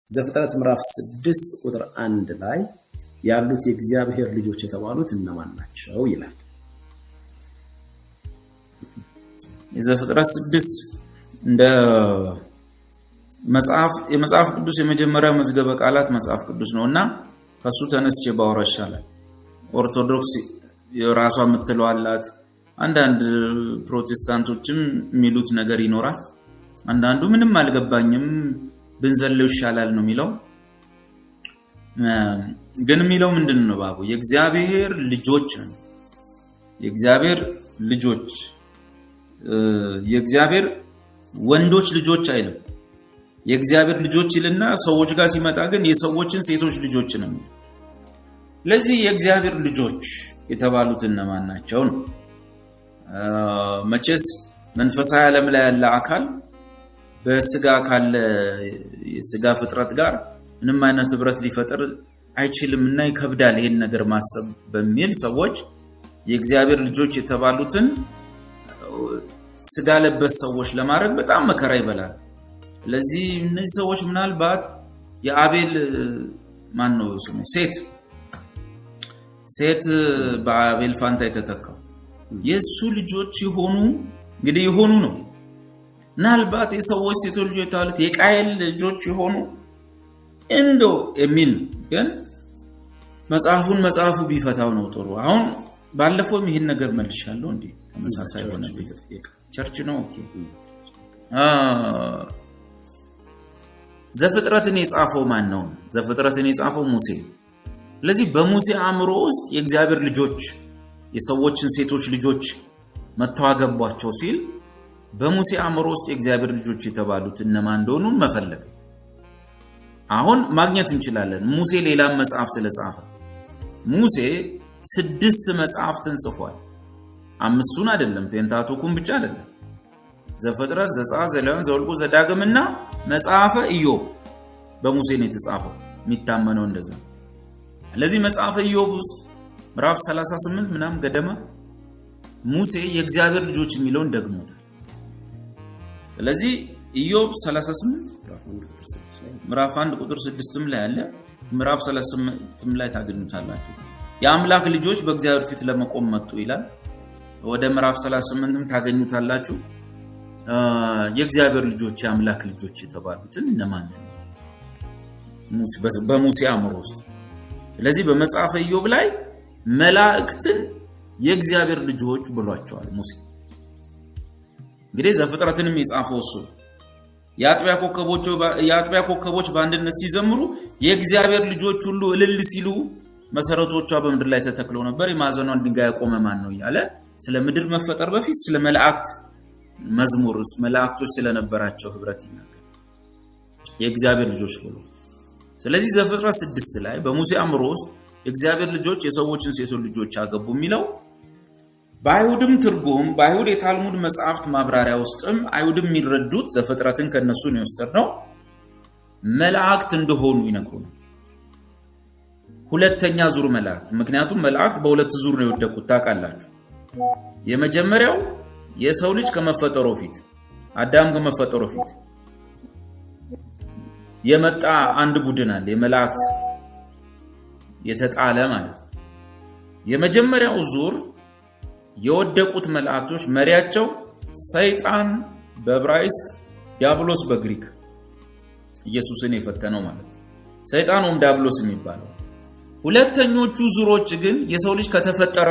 ዘፍጥረት ምዕራፍ 6 ቁጥር 1 ላይ ያሉት የእግዚአብሔር ልጆች የተባሉት እነማን ናቸው ይላል። የዘፍጥረት 6 እንደ የመጽሐፍ ቅዱስ የመጀመሪያው መዝገበ ቃላት መጽሐፍ ቅዱስ ነውና ከሱ ተነስቼ ባወራ ይሻላል። ኦርቶዶክስ የራሷ የምትለው አላት። አንዳንድ ፕሮቴስታንቶችም የሚሉት ነገር ይኖራል። አንዳንዱ ምንም አልገባኝም ብንዘለው ይሻላል ነው የሚለው። ግን የሚለው ምንድነው ባቡ? የእግዚአብሔር ልጆች ነው። የእግዚአብሔር ልጆች የእግዚአብሔር ወንዶች ልጆች አይልም። የእግዚአብሔር ልጆች ይልና ሰዎች ጋር ሲመጣ ግን የሰዎችን ሴቶች ልጆች ነው። ለዚህ የእግዚአብሔር ልጆች የተባሉት እነማን ናቸው ነው? መቼስ መንፈሳዊ ዓለም ላይ ያለ አካል በስጋ ካለ የስጋ ፍጥረት ጋር ምንም አይነት ህብረት ሊፈጠር አይችልምና ይከብዳል ይሄን ነገር ማሰብ በሚል ሰዎች የእግዚአብሔር ልጆች የተባሉትን ስጋ ለበስ ሰዎች ለማድረግ በጣም መከራ ይበላል። ለዚህ እነዚህ ሰዎች ምናልባት የአቤል ማን ነው ስሙ ሴት በአቤል ፋንታ የተተካው የሱ ልጆች ይሆኑ እንግዲህ ይሆኑ ነው። ምናልባት የሰዎች ሴቶች ልጆች ታሉት የቃየል ልጆች ይሆኑ እንዶ የሚል ግን መጽሐፉ ቢፈታው ነው ጥሩ። አሁን ባለፈውም ይሄን ነገር መልሻለሁ እንዴ ተመሳሳይ ሆነ ቤተክርስቲያን ቸርች ነው። ኦኬ ዘፍጥረትን የጻፈው ማን ነው? ዘፍጥረትን የጻፈው ሙሴ። ስለዚህ በሙሴ አእምሮ ውስጥ የእግዚአብሔር ልጆች የሰዎችን ሴቶች ልጆች መተዋገቧቸው ሲል በሙሴ አእምሮ ውስጥ የእግዚአብሔር ልጆች የተባሉት እነማን እንደሆኑ መፈለግ አሁን ማግኘት እንችላለን። ሙሴ ሌላም መጽሐፍ ስለጻፈ ሙሴ 6 መጽሐፍትን ጽፏል። 5ቱን አይደለም ፔንታቱኩን ብቻ አይደለም። ዘፍጥረት፣ ዘጸአት፣ ዘሌዋውያን፣ ዘኍልቍ፣ ዘዳግምና መጽሐፈ ኢዮብ በሙሴ ነው የተጻፈው የሚታመነው እንደዛ። ስለዚህ መጽሐፈ ኢዮብ ውስጥ ምዕራፍ 38 ምናምን ገደማ ሙሴ የእግዚአብሔር ልጆች የሚለውን ደግሞታል። ስለዚህ ኢዮብ 38 ምዕራፍ 1 ቁጥር 6 ላይ አለ። ምዕራፍ 38 ላይ ታገኙታላችሁ። የአምላክ ልጆች በእግዚአብሔር ፊት ለመቆም መጡ ይላል። ወደ ምዕራፍ 38ም ታገኙታላችሁ። የእግዚአብሔር ልጆች የአምላክ ልጆች የተባሉትን እነማን ነው? በሙሴ አእምሮ ውስጥ። ስለዚህ በመጽሐፈ ኢዮብ ላይ መላእክትን የእግዚአብሔር ልጆች ብሏቸዋል ሙሴ። እንግዲህ ዘፍጥረትንም የጻፈው እሱ የአጥቢያ ኮከቦች በአንድነት ሲዘምሩ የእግዚአብሔር ልጆች ሁሉ እልል ሲሉ መሰረቶቿ በምድር ላይ ተተክለው ነበር። የማዕዘኗን ድንጋይ ያቆመ ማን ነው እያለ ስለ ምድር መፈጠር በፊት ስለ መላእክት መዝሙር መላእክቶች ስለነበራቸው ህብረት ይናገራል የእግዚአብሔር ልጆች ብሎ። ስለዚህ ዘፍጥረት 6 ላይ በሙሴ አእምሮ ውስጥ የእግዚአብሔር ልጆች የሰዎችን ሴቶች ልጆች አገቡ የሚለው በአይሁድም ትርጉም በአይሁድ የታልሙድ መጽሐፍት ማብራሪያ ውስጥም አይሁድም የሚረዱት ዘፍጥረትን ከነሱ ነው የወሰድነው መላእክት እንደሆኑ ይነግሩናል። ሁለተኛ ዙር መላእክት። ምክንያቱም መላእክት በሁለት ዙር ነው የወደቁት ታውቃላችሁ። የመጀመሪያው የሰው ልጅ ከመፈጠሩ ፊት አዳም ከመፈጠሩ ፊት የመጣ አንድ ቡድን አለ የመላእክት የተጣለ ማለት። የመጀመሪያው ዙር የወደቁት መላእክቶች መሪያቸው ሰይጣን በዕብራይስጥ ዲያብሎስ በግሪክ ኢየሱስን የፈተነው ማለት ሰይጣን ወይም ዲያብሎስ የሚባለው። ሁለተኞቹ ዙሮች ግን የሰው ልጅ ከተፈጠረ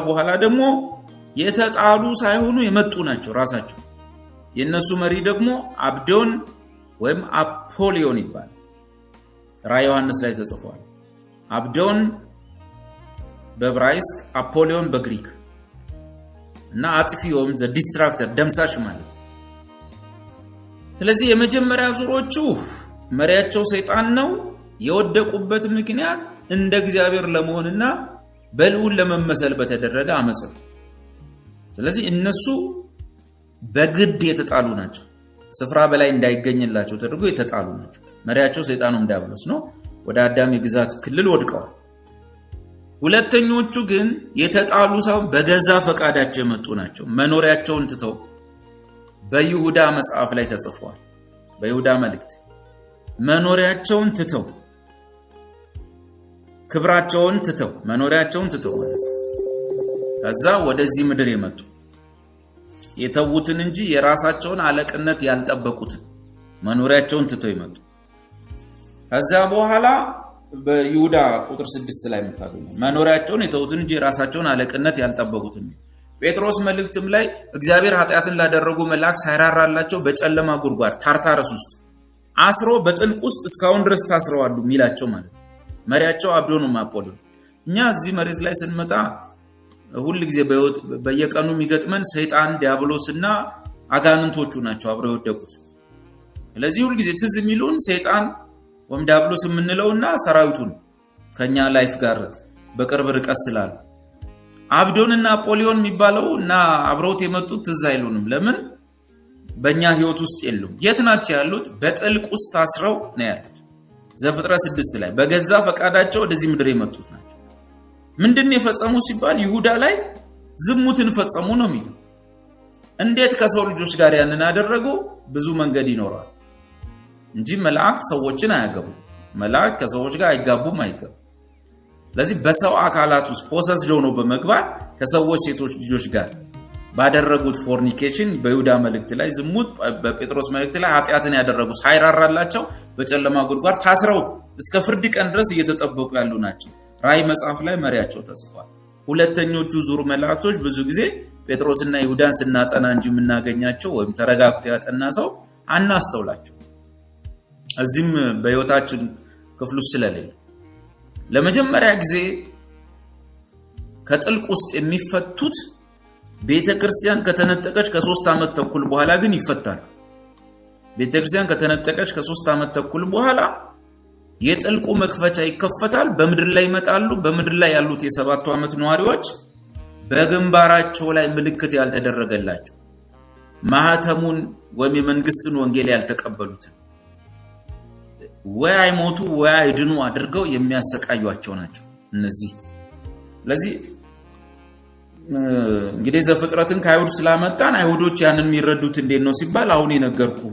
በኋላ ደግሞ የተጣሉ ሳይሆኑ የመጡ ናቸው ራሳቸው። የነሱ መሪ ደግሞ አብዶን ወይም አፖሊዮን ይባላል። ራዕየ ዮሐንስ ላይ ተጽፏል። አብዶን በዕብራይስጥ አፖሊዮን በግሪክ እና አጥፊዮም ዘ ዲስትራክተር ደምሳሽ ማለት። ስለዚህ የመጀመሪያ ዙሮቹ መሪያቸው ሰይጣን ነው። የወደቁበት ምክንያት እንደ እግዚአብሔር ለመሆንና በልዑል ለመመሰል በተደረገ አመጽ ነው። ስለዚህ እነሱ በግድ የተጣሉ ናቸው። ስፍራ በላይ እንዳይገኝላቸው ተደርጎ የተጣሉ ናቸው። መሪያቸው ሰይጣኑም ዲያብሎስ ነው። ወደ አዳም የግዛት ክልል ወድቀዋል። ሁለተኞቹ ግን የተጣሉ ሳይሆን በገዛ ፈቃዳቸው የመጡ ናቸው። መኖሪያቸውን ትተው በይሁዳ መጽሐፍ ላይ ተጽፏል። በይሁዳ መልእክት መኖሪያቸውን ትተው ክብራቸውን ትተው መኖሪያቸውን ትተው ከዛ ወደዚህ ምድር የመጡ የተውትን እንጂ የራሳቸውን አለቅነት ያልጠበቁትን መኖሪያቸውን ትተው ይመጡ። ከዛ በኋላ በይሁዳ ቁጥር 6 ላይ መታገኙ መኖሪያቸውን የተውትን እንጂ የራሳቸውን አለቅነት ያልጠበቁትን። ጴጥሮስ መልእክትም ላይ እግዚአብሔር ኃጢአትን ላደረጉ መላእክት ሳይራራላቸው በጨለማ ጉድጓድ ታርታረስ ውስጥ አስሮ በጥልቅ ውስጥ እስካሁን ድረስ ታስረዋሉ ሚላቸው ማለት መሪያቸው አብዶንም አጶሎን። እኛ እዚህ መሬት ላይ ስንመጣ ሁሉ ጊዜ በየቀኑ የሚገጥመን ሰይጣን ዲያብሎስና አጋንንቶቹ ናቸው አብረው የወደቁት። ስለዚህ ሁሉ ጊዜ ትዝ የሚሉን ሰይጣን ወይም ዲያብሎስ የምንለውና ሰራዊቱን ከኛ ላይፍ ጋር በቅርብ ርቀት ስላሉ አብዶንና አጶሎን የሚባለውና አብረውት የመጡት ትዝ አይሉንም። ለምን? በእኛ ህይወት ውስጥ የሉም። የት ናቸው ያሉት? በጥልቅ ውስጥ ታስረው ነው ያሉት። ዘፍጥረት 6 ላይ በገዛ ፈቃዳቸው ወደዚህ ምድር የመጡት ናቸው። ምንድነው የፈጸሙ ሲባል ይሁዳ ላይ ዝሙትን ፈጸሙ ነው የሚለው። እንዴት ከሰው ልጆች ጋር ያንን አደረጉ? ብዙ መንገድ ይኖራል እንጂ መላእክት ሰዎችን አያገቡ። መላእክት ከሰዎች ጋር አይጋቡም አይገቡ። ስለዚህ በሰው አካላት ውስጥ ፖሰስድ ሆነው በመግባት ከሰዎች ሴቶች ልጆች ጋር ባደረጉት ፎርኒኬሽን በይሁዳ መልእክት ላይ ዝሙት፣ በጴጥሮስ መልእክት ላይ ኃጢአትን ያደረጉ ሳይራራላቸው በጨለማ ጉድጓድ ታስረው እስከ ፍርድ ቀን ድረስ እየተጠበቁ ያሉ ናቸው። ራእይ መጽሐፍ ላይ መሪያቸው ተጽፏል። ሁለተኞቹ ዙር መላእክቶች ብዙ ጊዜ ጴጥሮስና ይሁዳን ስናጠና እንጂ የምናገኛቸው ወይም ተረጋግቶ ያጠና ሰው አናስተውላቸው። እዚህም በህይወታችን ክፍል ውስጥ ስለሌለ ለመጀመሪያ ጊዜ ከጥልቅ ውስጥ የሚፈቱት ቤተክርስቲያን ከተነጠቀች ከ3 ዓመት ተኩል በኋላ ግን ይፈታሉ። ቤተክርስቲያን ከተነጠቀች ከ3 ዓመት ተኩል በኋላ የጥልቁ መክፈቻ ይከፈታል። በምድር ላይ ይመጣሉ። በምድር ላይ ያሉት የ7 ዓመት ነዋሪዎች በግንባራቸው ላይ ምልክት ያልተደረገላቸው ማህተሙን ወይም የመንግስትን ወንጌል ያልተቀበሉት ወይ አይሞቱ ወይ አይድኑ አድርገው የሚያሰቃዩአቸው ናቸው እነዚህ። ስለዚህ እንግዲህ ዘፍጥረትን ከአይሁድ ስላመጣን አይሁዶች ያንን የሚረዱት እንዴት ነው ሲባል አሁን የነገርኩህ